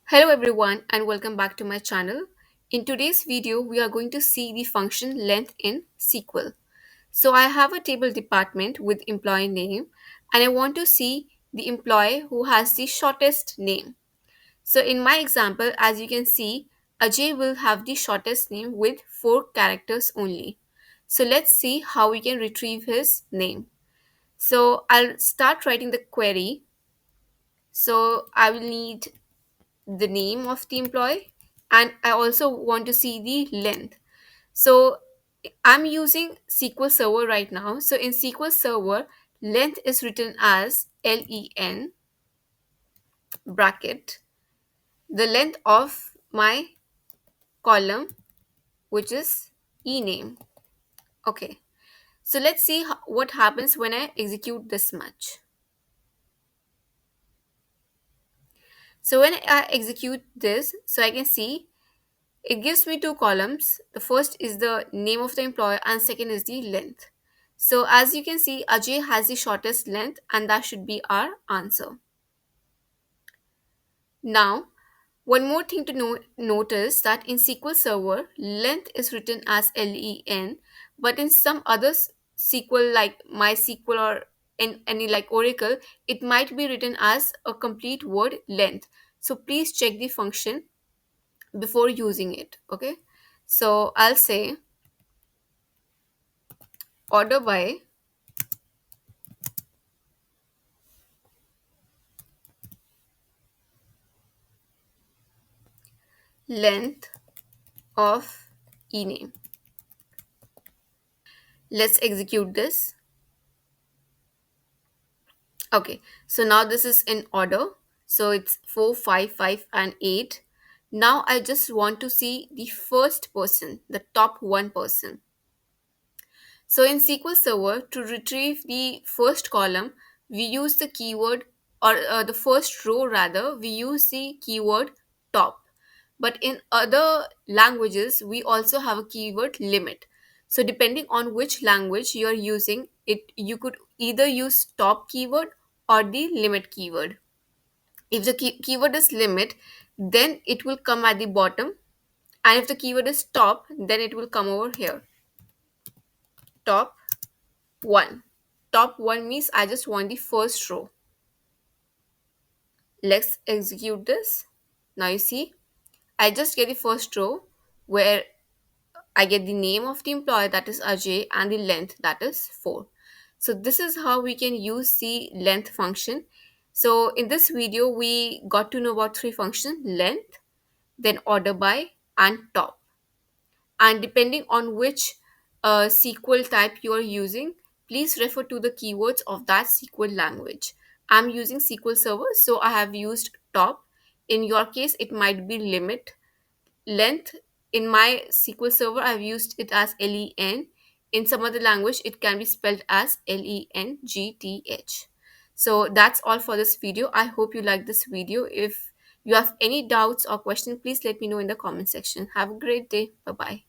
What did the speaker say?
Hello everyone and welcome back to my channel. In today's video, we are going to see the function length in SQL. So I have a table department with employee name and I want to see the employee who has the shortest name. So in my example, as you can see, Ajay will have the shortest name with 4 characters only. So let's see how we can retrieve his name. So I'll start writing the query. So I will need the name of the employee and I also want to see the length. So I'm using SQL Server right now. So in SQL Server, length is written as LEN bracket, the length of my column, which is ename. Okay, so let's see what happens when I execute this much. So when I execute this, so I can see it gives me 2 columns. The first is the name of the employer and second is the length. So as you can see, Ajay has the shortest length and that should be our answer. Now, one more thing to notice that in SQL Server, length is written as LEN, but in some other SQL like MySQL or in any like Oracle, it might be written as a complete word length. So please check the function before using it. Okay, so I'll say order by length of ename. Let's execute this. Okay, so now this is in order. So it's 4, 5, 5, and 8. Now I just want to see the first person, the top one person. So in SQL Server, to retrieve the first column, we use the keyword, or the first row rather, we use the keyword top. But in other languages, we also have a keyword limit. So depending on which language you are using, you could either use top keyword or the limit keyword. If the keyword is limit, then it will come at the bottom, and if the keyword is top, then it will come over here. Top 1. Top 1 means I just want the first row. Let's execute this. Now you see, I just get the first row where I get the name of the employee, that is Ajay, and the length, that is 4. So this is how we can use the length function. So in this video, we got to know about 3 functions: length, then order by, and top. And depending on which SQL type you are using, please refer to the keywords of that SQL language. I'm using SQL Server, so I have used top. In your case, it might be limit. Length, in my SQL Server, I've used it as LEN. In some other language, it can be spelled as LENGTH. So that's all for this video. I hope you like this video. If you have any doubts or questions, please let me know in the comment section. Have a great day. Bye bye.